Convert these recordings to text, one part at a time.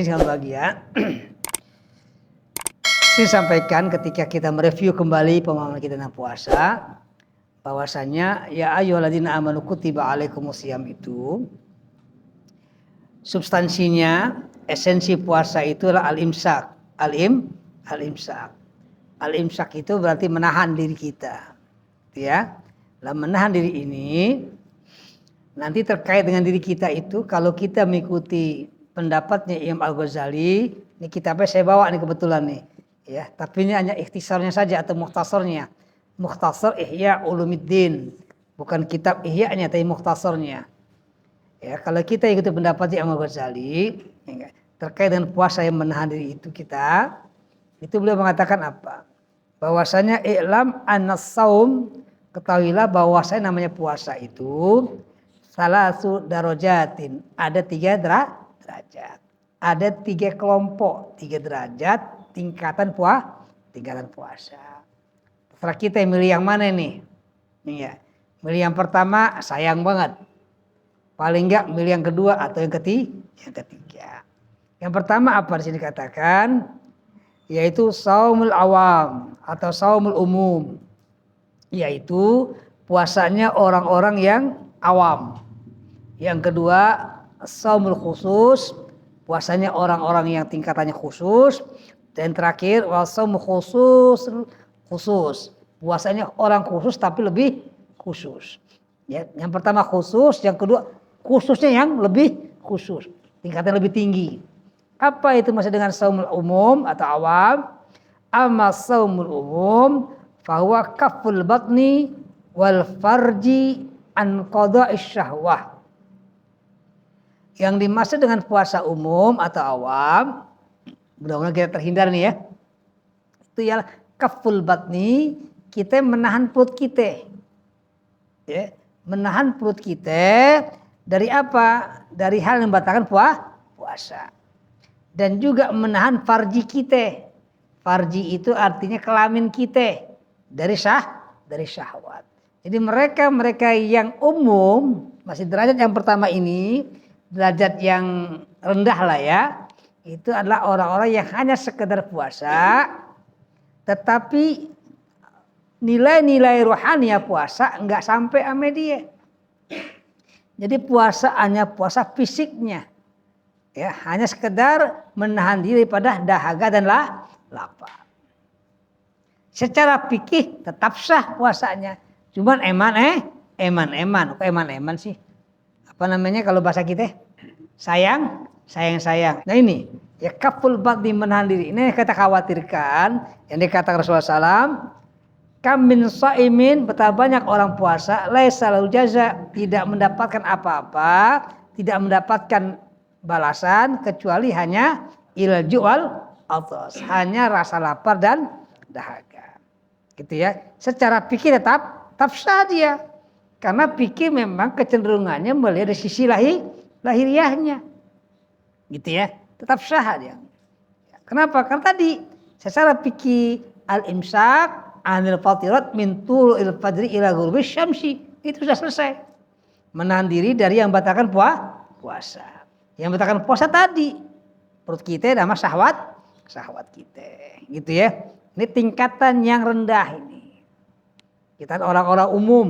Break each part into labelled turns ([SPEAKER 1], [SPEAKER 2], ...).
[SPEAKER 1] hadirin sekalian bahagia. Saya sampaikan ketika kita mereview kembali pemahaman kita tentang puasa, bahwasanya ya ayyuhalladzina amanu kutiba alaikumusiyam itu substansinya, esensi puasa itu adalah al-imsak. Al-imsak. Al-imsak itu berarti menahan diri kita. Ya. Lah menahan diri ini nanti terkait dengan diri kita itu, kalau kita mengikuti pendapatnya Imam Al-Ghazali, ini kitabnya saya bawa nih kebetulan nih. Ya, tapi ini hanya ikhtisarnya saja atau mukhtasarnya. Mukhtasar Ihya Ulumuddin. Bukan kitab Ihya-nya tapi mukhtasarnya. Ya, kalau kita ikuti pendapatnya Imam Al-Ghazali terkait dengan puasa yang menahan diri itu kita, itu beliau mengatakan apa? Bahwasanya i'lam an-saum, ketahuilah bahwasanya namanya puasa itu salasu darajatin, ada 3 derajat. Ada 3 kelompok, 3 derajat tingkatan puasa. Terserah kita milih yang mana nih? Ya. Milih yang pertama sayang banget. Paling enggak milih yang kedua atau yang ketiga. Yang pertama apa di sini dikatakan? Yaitu saumul awam atau saumul umum. Yaitu puasanya orang-orang yang awam. Yang kedua saumul khusus, puasanya orang-orang yang tingkatannya khusus. Dan terakhir wasaum khusus, puasanya orang khusus tapi lebih khusus. Ya, yang pertama khusus, yang kedua khususnya yang lebih khusus, tingkatnya lebih tinggi. Apa itu maksud dengan saumul umum atau awam? Amma saumul umum fahuwa kaful batni wal farji an qada'ish syahwah. Yang dimaksud dengan puasa umum atau awam, mudah-mudahan kita terhindar nih ya. Itu ialah kaful batni, kita menahan perut kita. Ya, menahan perut kita dari apa? Dari hal yang membatalkan puasa. Dan juga menahan farji kita. Farji itu artinya kelamin kita dari syahwat. Jadi mereka yang umum, masih derajat yang pertama ini, derajat yang rendah lah ya. Itu adalah orang-orang yang hanya sekedar puasa, tetapi nilai-nilai rohani puasa enggak sampai sama dia. Jadi puasa hanya puasa fisiknya. Ya, hanya sekedar menahan diri pada dahaga dan lapar. Secara fikih tetap sah puasanya. Cuman eman. Kok eman sih? Apa namanya kalau bahasa kita? Sayang. Nah ini ya kaful batni, menahan diri. Ini yang kita khawatirkan, yang dikatakan Rasulullah SAW, kam min shaimin, betapa banyak orang puasa laisa lahu jaza, tidak mendapatkan apa-apa, tidak mendapatkan balasan kecuali hanya ilju wal athas, hanya rasa lapar dan dahaga. Gitu ya. Secara fikih tetap sah dia. Karena fikih memang kecenderungannya melihat dari sisi lahiriahnya. Gitu ya, tetap sah dia. Kenapa? Karena tadi secara fikih al-imsak anil fatirat min tulul fajri ila ghurubi syamsi, itu sudah selesai. Menahan diri dari yang membatalkan puasa. Yang membatalkan puasa tadi perut kita sama syahwat kita. Gitu ya. Ini tingkatan yang rendah ini. Kita orang-orang umum.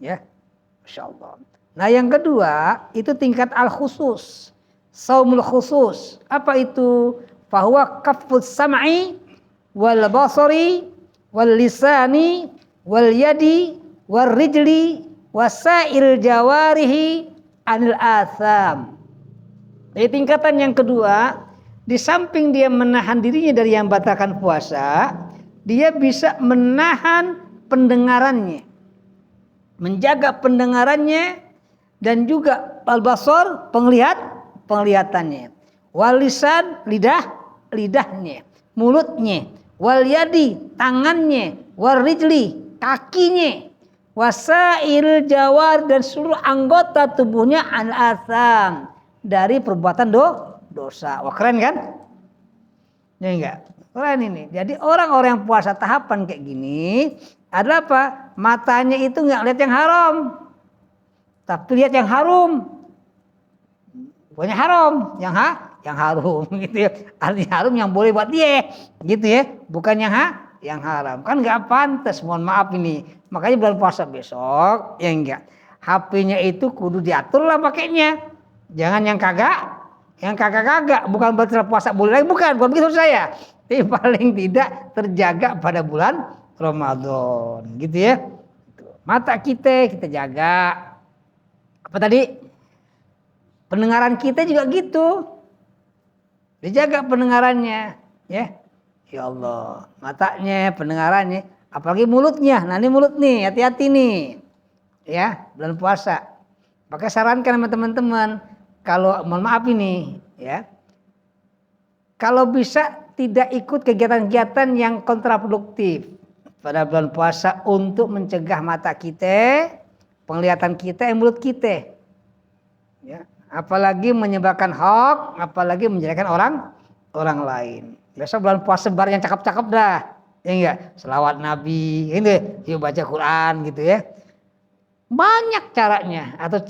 [SPEAKER 1] Ya. Masyaallah. Nah, yang kedua itu tingkat al-khusus. Saumul khusus, apa itu? Fahuwa kaffus sam'i wal basari wal lisani wal yadi wal rijli wasail jawarihi anil atham. Jadi tingkatan yang kedua, di samping dia menahan dirinya dari yang batalkan puasa, dia bisa menahan pendengarannya, menjaga pendengarannya, dan juga al-basar, penglihatannya, walisan lidahnya, mulutnya, wal yadi tangannya, wal rijli kakinya, wasail jawar dan seluruh anggota tubuhnya al atham dari perbuatan dosa. Wah, keren kan? Ya enggak? Keren ini. Jadi orang-orang yang puasa tahapan kayak gini adalah apa? Matanya itu enggak lihat yang haram, tapi lihat yang harum. Pokoknya haram, yang harum gitu ya. Artinya harum yang boleh buat dia gitu ya, bukan yang haram. Kan nggak pantas, mohon maaf ini. Makanya bulan puasa besok ya enggak. HP-nya itu kudu diatur lah pakainya. Jangan yang kagak, bukan berarti puasa boleh lagi, bukan begitu saya. Tapi paling tidak terjaga pada bulan Ramadan, gitu ya. Mata kita jaga. Apa tadi? Pendengaran kita juga gitu. Dijaga pendengarannya, ya. Ya Allah, matanya, pendengarannya, apalagi mulutnya. Nah, ini mulut nih, hati-hati nih. Ya, bulan puasa. Maka sarankan sama teman-teman, kalau mohon maaf ini, ya. Kalau bisa tidak ikut kegiatan-kegiatan yang kontraproduktif pada bulan puasa untuk mencegah mata kita, penglihatan kita, mulut kita. Ya, apalagi menyebarkan hoax, apalagi menjelekan orang lain. Besok bulan puasa sebar yang cakep-cakep dah. Ya enggak? Selawat Nabi, gitu. Yuk baca Quran gitu ya. Banyak caranya, atau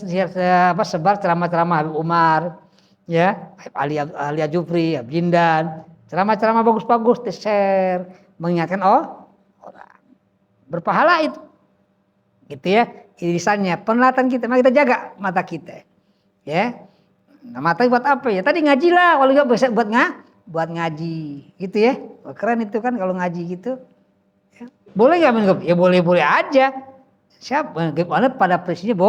[SPEAKER 1] sebar ceramah-ceramah Habib Umar, ya, Ali Jufri, Jindan, ceramah-ceramah bagus-bagus di-share, mengingatkan orang. Berpahala itu. Gitu ya. Irisannya, penglihatan kita, mari kita jaga mata kita. Ya. Nah, mata buat apa ya? Tadi ngaji lah, kalau enggak bisa buat ngaji, gitu ya. Keren itu kan kalau ngaji gitu. Ya. Boleh enggak? Ya boleh-boleh aja. Siapa game online pada prinsipnya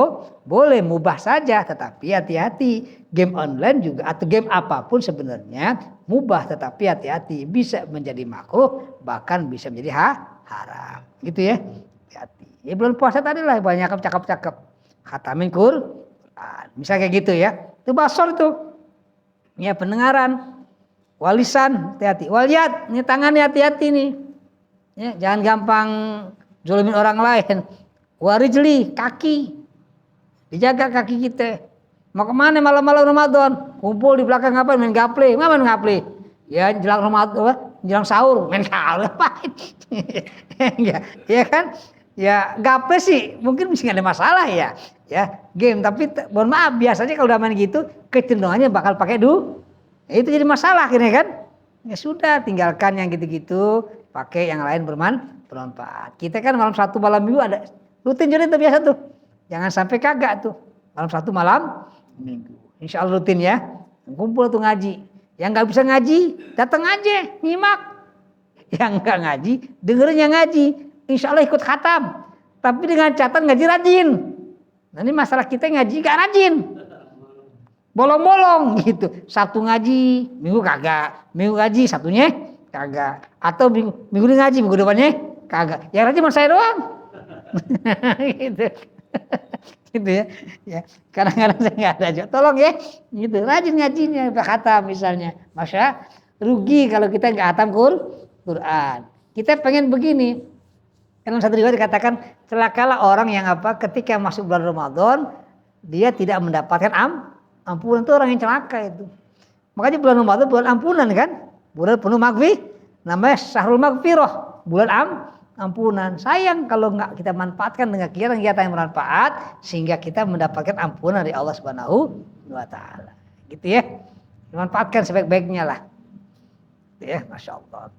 [SPEAKER 1] boleh mubah saja, tetapi hati-hati. Game online juga atau game apapun sebenarnya mubah, tetapi hati-hati, bisa menjadi makruh, bahkan bisa menjadi haram, gitu ya. Hati-hati. Ya bulan puasa tadi lah banyak cakep-cakep, khatamin Quran, misalnya kayak gitu ya. Itu basor itu, ya pendengaran, walisan, hati-hati. Waliyat, ini tangannya hati-hati nih, ya, jangan gampang zolimin orang lain. Warijli, kaki, dijaga kaki kita. Mau kemana malam-malam Ramadan? Kumpul di belakang ngapain? Main gaple. Ngapain gaple? Ya jelang Ramadan, jelang sahur main gaple. Ya kan? Ya gaple sih mungkin masih nggak ada masalah ya. Ya game, tapi mohon maaf biasanya kalau udah main gitu kecenderungannya bakal pakai itu jadi masalah akhirnya kan? Ya sudah, tinggalkan yang gitu-gitu, pakai yang lain bermanfaat. Kita kan malam Sabtu malam Minggu ada rutin jadi itu biasa tuh. Jangan sampai kagak tuh. Malam Sabtu malam Minggu. Insya Allah rutin ya. Kumpul tuh ngaji. Yang nggak bisa ngaji, datang aja nyimak. Yang nggak ngaji, dengerin yang ngaji. Insya Allah ikut khatam. Tapi dengan catatan ngaji rajin. Nah ini masalah kita ngaji gak rajin. Bolong-bolong gitu. Sabtu ngaji, Minggu kagak. Minggu ngaji, Sabtunya kagak. Atau minggu ini ngaji, minggu depannya kagak. Yang rajin cuma saya doang. Gitu ya. Kadang-kadang saya nggak ada juga. Tolong ya, gitu. Rajin ngajinya, khatam misalnya. Masya rugi kalau kita nggak khatam Quran. Kita pengen begini. Dalam satu riwayat dikatakan celakalah orang yang ketika masuk bulan Ramadan dia tidak mendapatkan ampunan. Itu orang yang celaka itu. Makanya bulan Ramadan bulan ampunan kan, bulan penuh namanya Syahrul Maghfirah, bulan ampunan. Sayang kalau nggak kita manfaatkan dengan kegiatan-kegiatan yang bermanfaat sehingga kita mendapatkan ampunan dari Allah Subhanahu wa taala. Gitu ya. Manfaatkan sebaik-baiknya lah. Gitu ya, Masya Allah.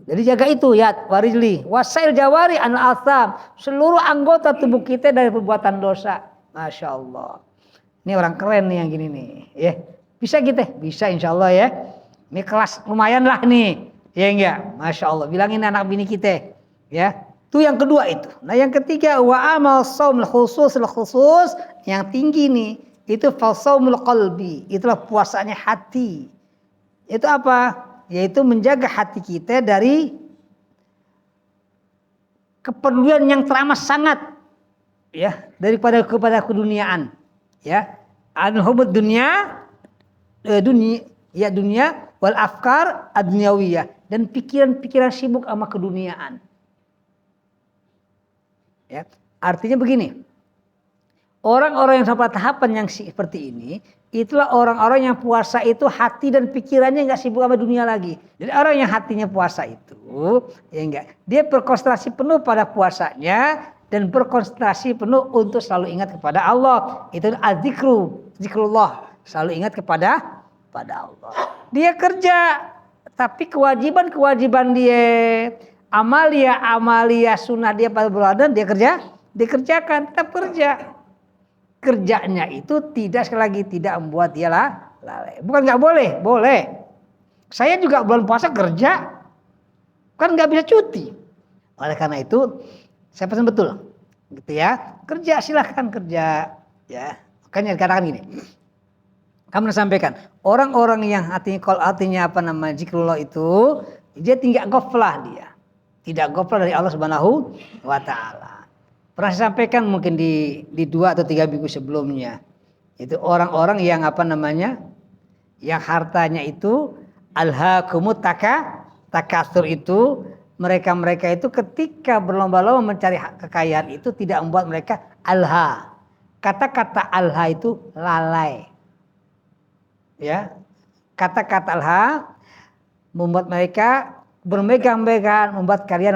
[SPEAKER 1] Jadi jaga itu ya, warijli, wasail jawari anil atham, seluruh anggota tubuh kita dari perbuatan dosa. Masya Allah. Ini orang keren nih yang gini nih, ya. Bisa gitu, bisa insya Allah ya. Ini kelas lumayan lah nih, ya enggak? Masya Allah. Bilangin anak bini kita. Ya, itu yang kedua itu. Nah, yang ketiga wa amal shaumul khusus yang tinggi nih, itu falsaumul qalbi, itulah puasanya hati. Itu apa? Yaitu menjaga hati kita dari kepedulian yang teramat sangat ya, kepada keduniaan. Ya. Al-hubud dunia wal afkar ad-dunyawiyah, dan pikiran-pikiran sibuk sama keduniaan. Ya, artinya begini, orang-orang yang sampai tahapan yang seperti ini, itulah orang-orang yang puasa itu hati dan pikirannya nggak sibuk sama dunia lagi. Jadi orang yang hatinya puasa itu, ya enggak, dia berkonsentrasi penuh pada puasanya dan berkonsentrasi penuh untuk selalu ingat kepada Allah. Itu zikrullah, selalu ingat kepada kepada Allah. Dia kerja, tapi kewajiban dia, amalia sunnah dia pada bulan dia dikerjakan, tetap kerja. Kerjanya itu tidak, sekali lagi, tidak membuat dia lalai. Bukan nggak boleh, boleh. Saya juga bulan puasa kerja, kan nggak bisa cuti. Oleh karena itu saya pesan betul, gitu ya. Kerja, silahkan kerja, ya. Makanya dikatakan gini. Kamu sampaikan, orang-orang yang artinya zikrullah itu, dia tidak ghaflah dia. Tidak ghaflah dari Allah Subhanahu wa taala. Pernah saya sampaikan mungkin di 2 atau 3 minggu sebelumnya. Itu orang-orang yang yang hartanya itu alhaakumut takatsur itu, mereka itu ketika berlomba-lomba mencari kekayaan itu tidak membuat mereka alha. Kata-kata alha itu lalai. Ya, kata-kata alha membuat mereka bermegang-megang, membuat kalian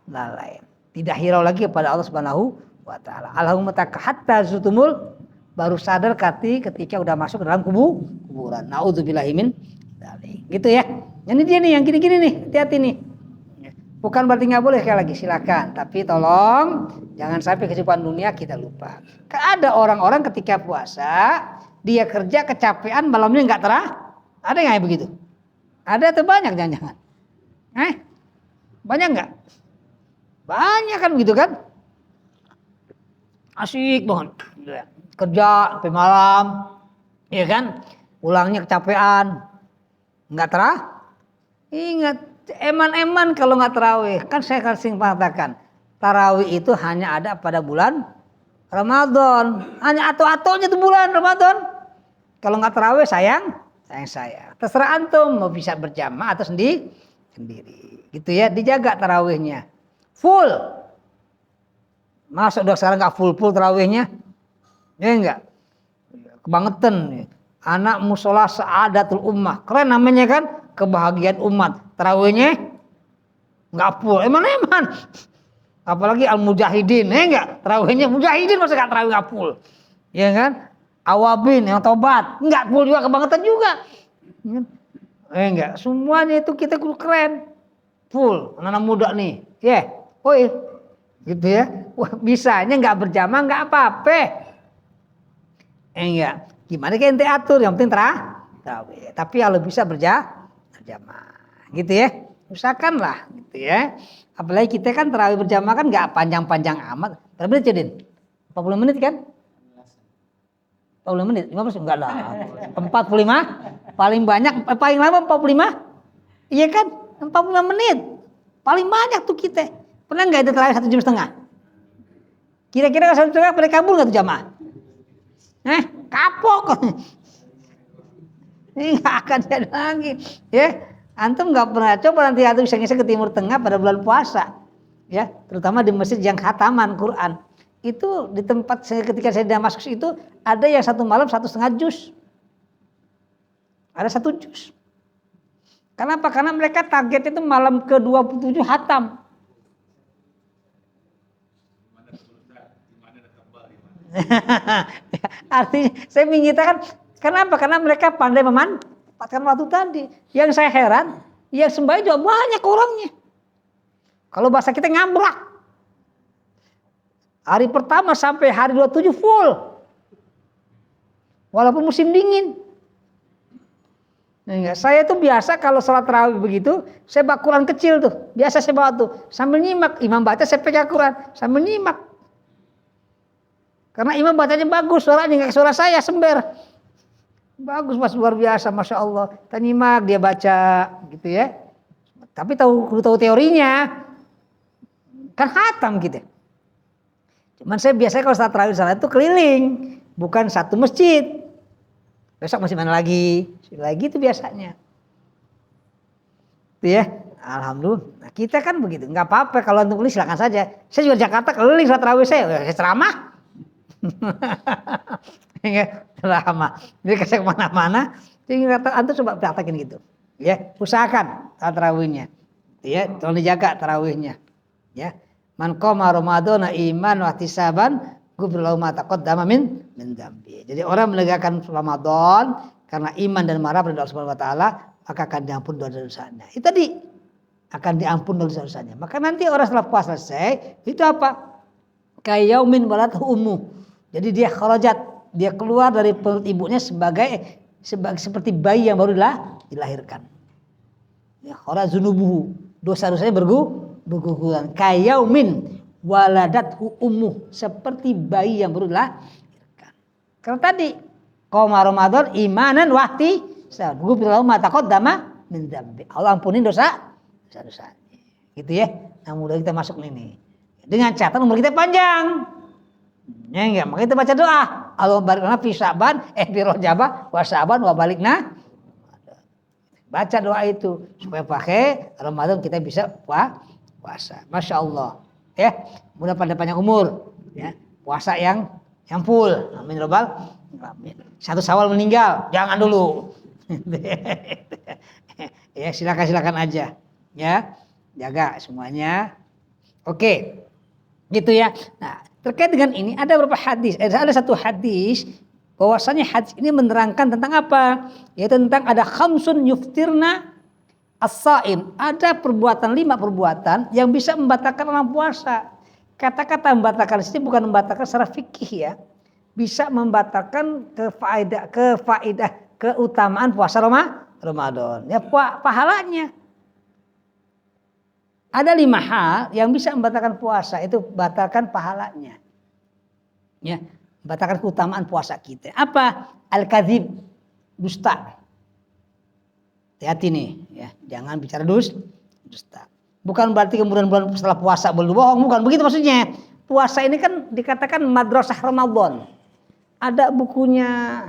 [SPEAKER 1] lalai. Tidak hirau lagi kepada Allah Subhanahu wa taala. Allahumma hatta zutumul, baru sadar ketika udah masuk ke dalam kuburan. Nauzubillahi min dzalik. Gitu ya. Ini dia nih yang gini-gini nih, hati-hati nih. Bukan berarti nggak boleh, sekali lagi silakan, tapi tolong jangan sampai kesibukan dunia kita lupa. Ada orang-orang ketika puasa dia kerja kecapean, malamnya nggak terah. Ada nggak yang begitu? Ada atau banyak jangan-jangan? Banyak nggak? Banyak kan begitu kan? Asik banget. Kerja sampai malam, ya kan? Pulangnya kecapean, nggak terah. Ingat, eman-eman kalau nggak tarawih. Kan saya sering mengatakan, tarawih itu hanya ada pada bulan Ramadan. Hanya atau-ataunya tuh bulan Ramadan. Kalau nggak tarawih sayang saya. Terserah antum mau bisa berjamaah atau sendiri. Gitu ya, dijaga tarawihnya. Full. Masa udah sekarang nggak full tarawihnya? Ya enggak. Kebangetan. Anak musola sa'adatul ummah. Keren namanya kan? Kebahagiaan umat. Tarawihnya nggak full. Eman. Apalagi al-mujahidin. Ya enggak. Tarawihnya mujahidin masa nggak tarawih nggak full. Ya kan? Awabin yang tobat, enggak full juga, kebangetan juga. Enggak, semuanya itu kita kudu keren. Full, anak-anak muda nih. Ya, gitu ya. Wah, bisanya enggak berjamaah enggak apa-apa. Enggak. Gimana kayak ente atur, yang penting tarawih. Tapi kalau bisa berjamaah. Gitu ya. Usahakanlah gitu ya. Apalagi kita kan tarawih berjamaah kan enggak panjang-panjang amat. Berapa menit, Jadin? 40 menit kan? 40 menit, 15 enggak lah. 45 paling banyak, paling lama 45. Iya kan? 45 menit. Paling banyak tuh kita. Pernah enggak itu tarawih 1,5 jam? Kira-kira 1,5 jam pada kabur enggak tuh jamaah? Kapok. Ini enggak akan jadi lagi. Ya, antum enggak pernah coba nanti antum iseng-iseng ke Timur Tengah pada bulan puasa. Ya, terutama di masjid yang khataman Quran. Itu di tempat saya ketika saya di Damaskus itu ada yang 1 malam 1,5 juz. Ada 1 juz. Kenapa? Karena mereka target itu malam ke-27 hatam. Artinya saya mengatakan kenapa? Karena mereka pandai memanfaatkan waktu tadi. Yang saya heran, yang sembahyang juga banyak orangnya. Kalau bahasa kita ngambrak. Hari pertama sampai hari 27 full. Walaupun musim dingin. Nah, saya tuh biasa kalau sholat tarawih begitu, saya bawa Quran kecil tuh. Biasa saya bawa tuh. Sambil nyimak. Imam baca, saya pegang Quran. Sambil nyimak. Karena imam bacanya bagus. Suaranya nggak suara saya, sember. Bagus, mas, luar biasa. Masya Allah. Kita nyimak, dia baca. Gitu ya. Tapi tahu teorinya. Kan khatam gitu. Cuman saya biasanya kalau saat tarawih sana itu keliling, bukan satu masjid. Besok masih mana lagi itu biasanya. Itu ya, alhamdulillah. Nah, kita kan begitu, nggak apa-apa kalau untuk keliling silakan saja. Saya juga Jakarta keliling saat tarawih saya ceramah. Ceramah. Jadi saya kemana-mana, jadi antum coba praktekin gitu. Ya, usahakan saat tarawihnya. Ya, tolong dijaga tarawihnya. Ya. Man qama ramadhana iman wa ihtisaban ghufira lahu ma taqaddama min dzambi. Jadi orang menegakkan Ramadan karena iman dan marah pada Allah Subhanahu wa taala, maka akan diampun dosa-dosanya. Itu tadi akan diampun dosa-dosanya. Maka nanti orang setelah puasa selesai, itu apa? Kayaumin waladhu ummu. Jadi dia kharajat, dia keluar dari perut ibunya seperti bayi yang baru dilahirkan. Ya, kharazunubuhu, dosa-dosanya berguguran. Kayaumin waladathu ummu, seperti bayi yang baru dilahirkan. Karena tadi qoma Ramadan imanan wahti sabugubirallahu ma taqaddama min dzambi. Allah ampunin dosa-dosanya. Gitu ya. Nah, mudah kita masuk ini. Dengan catatan umur kita panjang. Ya enggak, maka kita baca doa. Allahumma barik lana fi Sya'ban fi Rajab wa Sya'ban wa balikna. Baca doa itu supaya pakai Ramadan kita bisa puasa. Masya Allah. Ya, mudah pada panjang umur. Ya, puasa yang full. Amin robbal alamin. 1 Syawal meninggal, jangan dulu. Ya, silakan aja. Ya, jaga semuanya. Oke. Gitu ya. Nah, terkait dengan ini ada beberapa hadis. Ada satu hadis bahwasanya hadis ini menerangkan tentang apa? Yaitu tentang ada khamsun yuftirna as-saim. Ada 5 perbuatan yang bisa membatalkan orang puasa. Kata-kata membatalkan ini bukan membatalkan secara fikih ya. Bisa membatalkan keutamaan puasa Ramadan. Ya, pahalanya. Ada 5 hal yang bisa membatalkan puasa, itu batalkan pahalanya. Ya, batalkan keutamaan puasa kita. Apa? Al-kadzib, dusta. Hati-hati nih, ya, jangan bicara dusta. Bukan berarti kemudian bulan setelah puasa berbohong, bukan begitu maksudnya. Puasa ini kan dikatakan madrasah Ramadan. Ada bukunya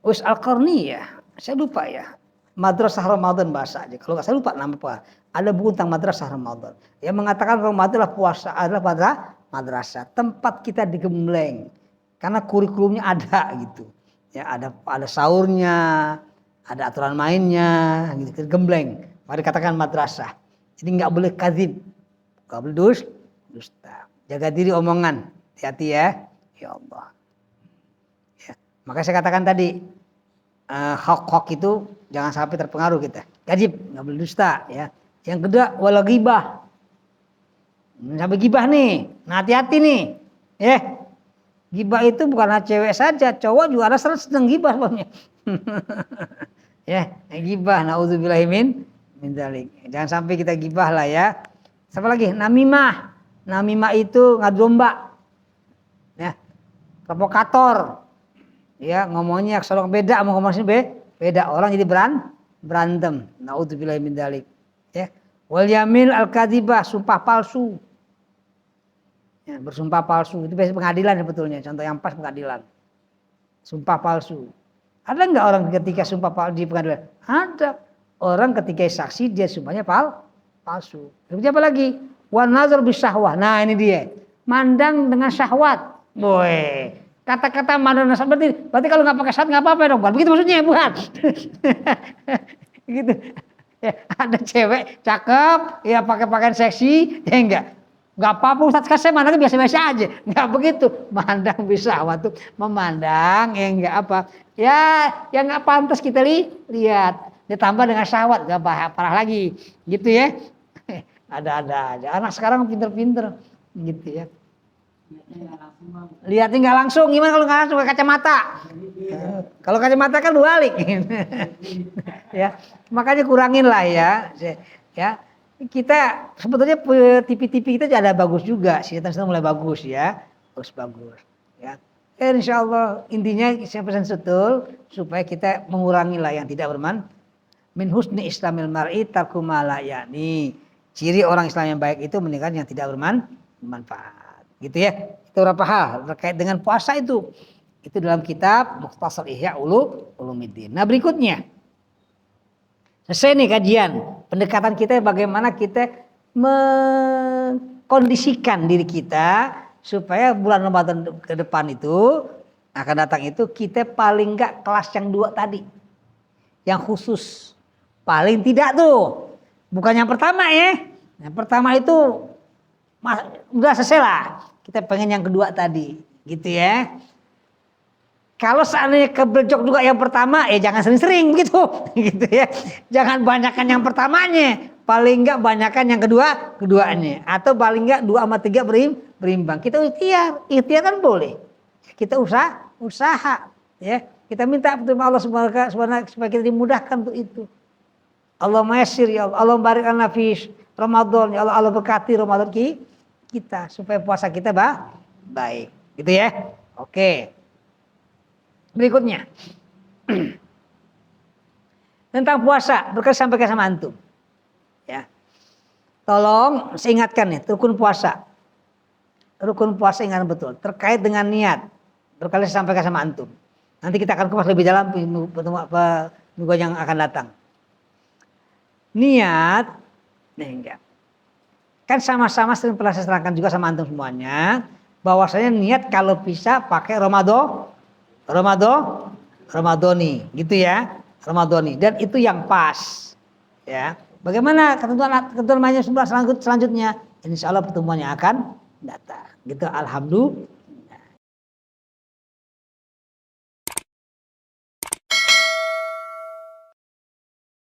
[SPEAKER 1] Uwais Al-Qarni ya, saya lupa ya. Madrasah Ramadan bahasa aja. Kalau nggak saya lupa nama apa. Ada buku tentang madrasah Ramadan yang mengatakan Ramadan adalah puasa adalah pada madrasah, tempat kita digembleng karena kurikulumnya ada gitu. Ya, ada sahurnya, ada aturan mainnya, gitu gembleng. Mari katakan madrasah. Jadi nggak boleh kadzib, nggak boleh dusta. Jaga diri omongan, hati-hati ya. Ya Allah. Ya. Maka saya katakan tadi hok itu jangan sampai terpengaruh kita. Kadzib, nggak boleh dusta ya. Yang kedua wala ghibah. Sampai gibah nih. Nah, hati-hati nih. Gibah itu bukan hanya cewek saja, cowok juga ada senang gibah sebenarnya. Gibah naudzubillahi min dzalik. Jangan sampai kita gibah lah ya. Siapa lagi? Namimah. Namimah itu ngadu domba. Ya. Provokator. Ya, ngomongnya kalau beda mau ngomong sini beda, orang jadi berantem. Naudzubillahi min dzalik. Ya. Wal yamin al-kadzibah, sumpah palsu. Ya, bersumpah palsu itu biasa pengadilan sebetulnya. Contoh yang pas pengadilan. Sumpah palsu. Ada enggak orang ketika sumpah palsu di pengadilan? Ada. Orang ketika saksi dia sumpahnya palsu. Terus apa lagi? Wan nazar bisyahwah. Nah, ini dia. Mandang dengan syahwat. Boy. Kata-kata mandang dengan syahwat berarti kalau enggak pakai syahwat enggak apa-apa dong. Begitu maksudnya, bukan? Gitu. Ya, ada cewek cakep, ya pakai pakaian seksi, ya enggak apa-apa Ustaz, saya mandangnya biasa-biasa aja, enggak begitu. Mandang bisa waktu memandang, ya enggak apa, ya yang enggak pantas kita lihat, ditambah dengan syahwat, enggak parah lagi, gitu ya. Ada aja, anak sekarang pinter-pinter, gitu ya. Lihatnya nggak langsung, gimana kalau nggak langsung pakai kacamata? Kalau kacamata kan balik. Ya, makanya kurangin lah ya. Ya, kita sebetulnya TV kita ada bagus juga, sinetron sudah mulai bagus ya, bagus. Ya, insya Allah intinya saya pesan setul supaya kita mengurangi lah yang tidak bermanfaat. Min husni islamil mar'i tarku ma la ya'ni. Ciri orang Islam yang baik itu meninggalkan yang tidak bermanfaat. Gitu ya. Itu beberapa hal terkait dengan puasa itu. Itu dalam kitab Mukhtasar Ihya Ulumuddin. Nah, berikutnya. Selesai nih kajian. Pendekatan kita bagaimana kita mengkondisikan diri kita supaya bulan Ramadan ke depan itu akan datang itu kita paling enggak kelas yang 2 tadi. Yang khusus. Paling tidak tuh. Bukan yang pertama ya. Yang pertama itu udah selesai lah. Kita pengen yang kedua tadi, gitu ya. Kalau seandainya kebeljok juga yang pertama, jangan sering-sering begitu, gitu ya. Jangan banyakkan yang pertamanya, paling enggak banyakkan yang keduanya, atau paling enggak 2 sama 3 berimbang. Kita ikhtiar kan boleh. Kita usaha, ya. Kita minta pertolongan Allah Subhanahu supaya kita dimudahkan untuk itu. Allahumma yassir ya Allah, Allahumma barik lana fi Ramadan, ya Allah, Allah berkati Ramadan kita supaya puasa kita baik, gitu ya. Oke. Berikutnya tentang puasa berkaitan sampaikan sama antum. Ya. Tolong saya ingatkan nih, rukun puasa. Rukun puasa ingat betul terkait dengan niat. Berkali saya sampaikan sama antum. Nanti kita akan kupas lebih dalam minggu yang akan datang. Niat, nih enggak. Kan sama-sama sering pernah saya terangkan juga sama antum semuanya, bahwasanya niat kalau bisa pakai Ramadhani, gitu ya, Ramadhani, dan itu yang pas, ya. Bagaimana ketentuan selanjutnya? Insya Allah pertemuannya akan datang, gitu. Alhamdulillah.